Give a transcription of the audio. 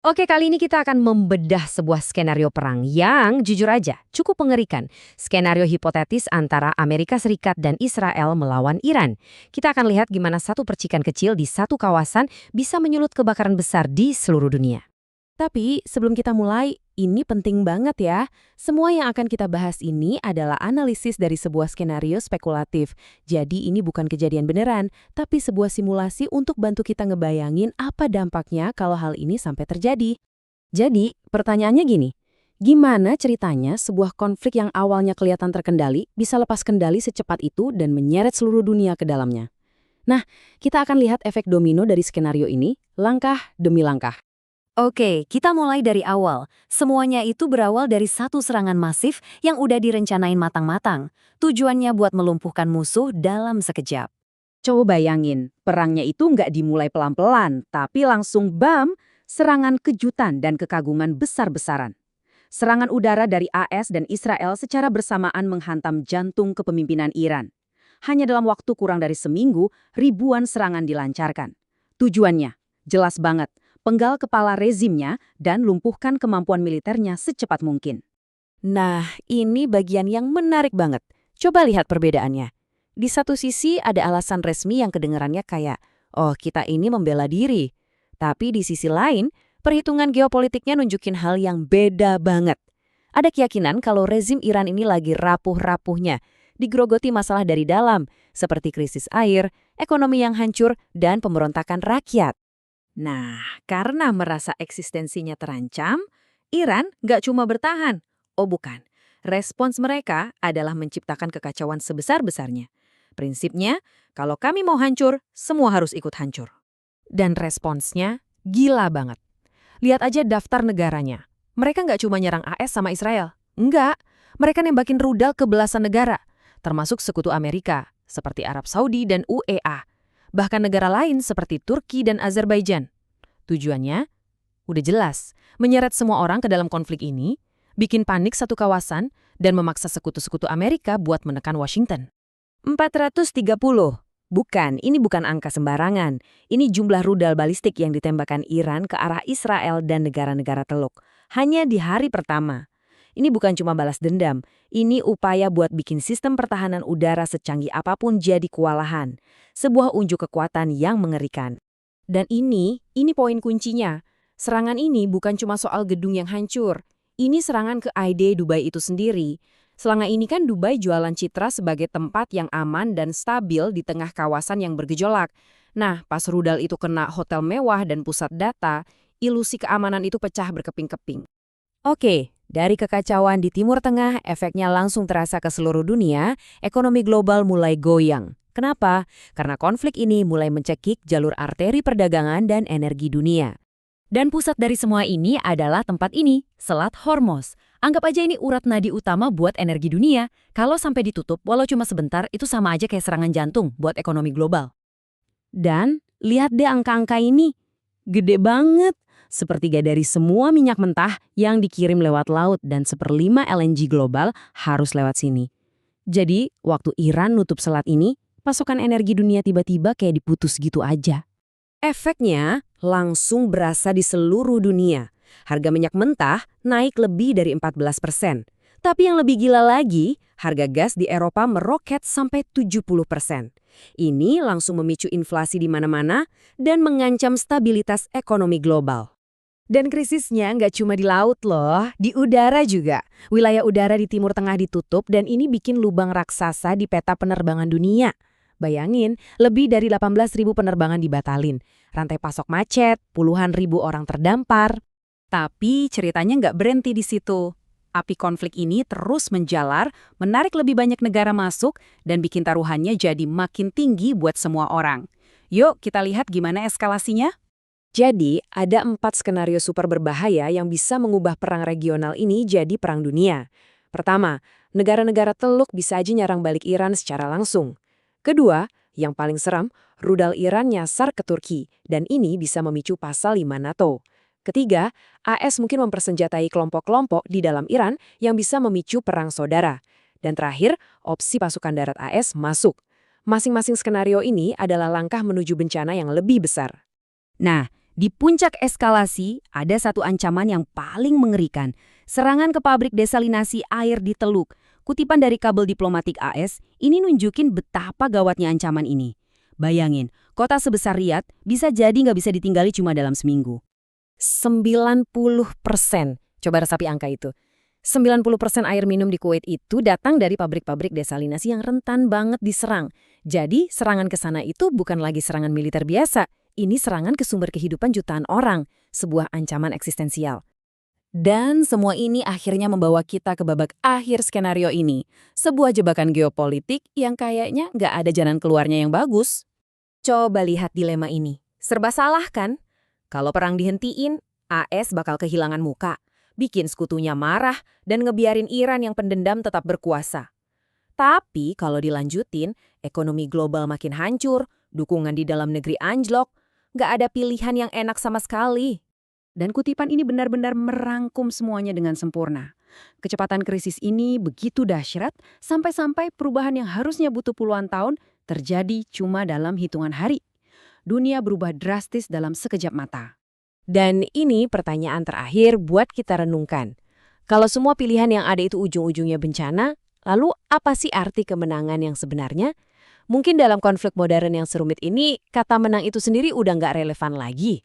Oke, kali ini kita akan membedah sebuah skenario perang yang jujur aja cukup mengerikan. Skenario hipotetis antara Amerika Serikat dan Israel melawan Iran. Kita akan lihat gimana satu percikan kecil di satu kawasan bisa menyulut kebakaran besar di seluruh dunia. Tapi sebelum kita mulai, ini penting banget ya. Semua yang akan kita bahas ini adalah analisis dari sebuah skenario spekulatif. Jadi ini bukan kejadian beneran, tapi sebuah simulasi untuk bantu kita ngebayangin apa dampaknya kalau hal ini sampai terjadi. Jadi, pertanyaannya gini, gimana ceritanya sebuah konflik yang awalnya kelihatan terkendali bisa lepas kendali secepat itu dan menyeret seluruh dunia ke dalamnya? Nah, kita akan lihat efek domino dari skenario ini, langkah demi langkah. Oke, kita mulai dari awal. Semuanya itu berawal dari satu serangan masif yang udah direncanain matang-matang. Tujuannya buat melumpuhkan musuh dalam sekejap. Coba bayangin, perangnya itu nggak dimulai pelan-pelan, tapi langsung bam, serangan kejutan dan kekaguman besar-besaran. Serangan udara dari AS dan Israel secara bersamaan menghantam jantung kepemimpinan Iran. Hanya dalam waktu kurang dari seminggu, ribuan serangan dilancarkan. Tujuannya, jelas banget, penggal kepala rezimnya dan lumpuhkan kemampuan militernya secepat mungkin. Nah, ini bagian yang menarik banget. Coba lihat perbedaannya. Di satu sisi ada alasan resmi yang kedengarannya kayak, oh kita ini membela diri. Tapi di sisi lain, perhitungan geopolitiknya nunjukin hal yang beda banget. Ada keyakinan kalau rezim Iran ini lagi rapuh-rapuhnya, digerogoti masalah dari dalam, seperti krisis air, ekonomi yang hancur, dan pemberontakan rakyat. Nah, karena merasa eksistensinya terancam, Iran nggak cuma bertahan. Oh bukan, respons mereka adalah menciptakan kekacauan sebesar-besarnya. Prinsipnya, kalau kami mau hancur, semua harus ikut hancur. Dan responsnya gila banget. Lihat aja daftar negaranya. Mereka nggak cuma nyerang AS sama Israel. Enggak, mereka nembakin rudal ke belasan negara, termasuk sekutu Amerika, seperti Arab Saudi dan UEA. Bahkan negara lain seperti Turki dan Azerbaijan. Tujuannya udah jelas, menyeret semua orang ke dalam konflik ini, bikin panik satu kawasan, dan memaksa sekutu-sekutu Amerika buat menekan Washington. 430. Ini bukan angka sembarangan. Ini jumlah rudal balistik yang ditembakkan Iran ke arah Israel dan negara-negara Teluk. Hanya di hari pertama. Ini bukan cuma balas dendam, ini upaya buat bikin sistem pertahanan udara secanggih apapun jadi kewalahan. Sebuah unjuk kekuatan yang mengerikan. Dan ini poin kuncinya. Serangan ini bukan cuma soal gedung yang hancur. Ini serangan ke ID Dubai itu sendiri. Selama ini kan Dubai jualan citra sebagai tempat yang aman dan stabil di tengah kawasan yang bergejolak. Nah, pas rudal itu kena hotel mewah dan pusat data, ilusi keamanan itu pecah berkeping-keping. Oke, dari kekacauan di Timur Tengah, efeknya langsung terasa ke seluruh dunia, ekonomi global mulai goyang. Kenapa? Karena konflik ini mulai mencekik jalur arteri perdagangan dan energi dunia. Dan pusat dari semua ini adalah tempat ini, Selat Hormuz. Anggap aja ini urat nadi utama buat energi dunia. Kalau sampai ditutup, walau cuma sebentar, itu sama aja kayak serangan jantung buat ekonomi global. Dan lihat deh angka-angka ini. Gede banget. Sepertiga dari semua minyak mentah yang dikirim lewat laut dan 1/5 LNG global harus lewat sini. Jadi, waktu Iran nutup selat ini, pasokan energi dunia tiba-tiba kayak diputus gitu aja. Efeknya langsung berasa di seluruh dunia. Harga minyak mentah naik lebih dari 14%. Tapi yang lebih gila lagi, harga gas di Eropa meroket sampai 70%. Ini langsung memicu inflasi di mana-mana dan mengancam stabilitas ekonomi global. Dan krisisnya nggak cuma di laut loh, di udara juga. Wilayah udara di Timur Tengah ditutup dan ini bikin lubang raksasa di peta penerbangan dunia. Bayangin, lebih dari 18.000 penerbangan dibatalin. Rantai pasok macet, puluhan ribu orang terdampar. Tapi ceritanya nggak berhenti di situ. Api konflik ini terus menjalar, menarik lebih banyak negara masuk, dan bikin taruhannya jadi makin tinggi buat semua orang. Yuk kita lihat gimana eskalasinya. Jadi, ada 4 skenario super berbahaya yang bisa mengubah perang regional ini jadi perang dunia. Pertama, negara-negara Teluk bisa aja nyerang balik Iran secara langsung. Kedua, yang paling seram, rudal Iran nyasar ke Turki, dan ini bisa memicu pasal 5 NATO. Ketiga, AS mungkin mempersenjatai kelompok-kelompok di dalam Iran yang bisa memicu perang saudara. Dan terakhir, opsi pasukan darat AS masuk. Masing-masing skenario ini adalah langkah menuju bencana yang lebih besar. Nah, Di puncak eskalasi, ada satu ancaman yang paling mengerikan. Serangan ke pabrik desalinasi air di Teluk. Kutipan dari kabel diplomatik AS, ini nunjukin betapa gawatnya ancaman ini. Bayangin, kota sebesar Riyadh bisa jadi nggak bisa ditinggali cuma dalam seminggu. 90%. Coba resapi angka itu. 90% air minum di Kuwait itu datang dari pabrik-pabrik desalinasi yang rentan banget diserang. Jadi, serangan ke sana itu bukan lagi serangan militer biasa. Ini serangan ke sumber kehidupan jutaan orang, sebuah ancaman eksistensial. Dan semua ini akhirnya membawa kita ke babak akhir skenario ini. Sebuah jebakan geopolitik yang kayaknya nggak ada jalan keluarnya yang bagus. Coba lihat dilema ini. Serba salah kan? Kalau perang dihentiin, AS bakal kehilangan muka. Bikin sekutunya marah dan ngebiarin Iran yang pendendam tetap berkuasa. Tapi kalau dilanjutin, ekonomi global makin hancur, dukungan di dalam negeri anjlok, nggak ada pilihan yang enak sama sekali. Dan kutipan ini benar-benar merangkum semuanya dengan sempurna. Kecepatan krisis ini begitu dahsyat, sampai-sampai perubahan yang harusnya butuh puluhan tahun terjadi cuma dalam hitungan hari. Dunia berubah drastis dalam sekejap mata. Dan ini pertanyaan terakhir buat kita renungkan. Kalau semua pilihan yang ada itu ujung-ujungnya bencana, lalu apa sih arti kemenangan yang sebenarnya? Mungkin dalam konflik modern yang serumit ini, kata menang itu sendiri udah nggak relevan lagi.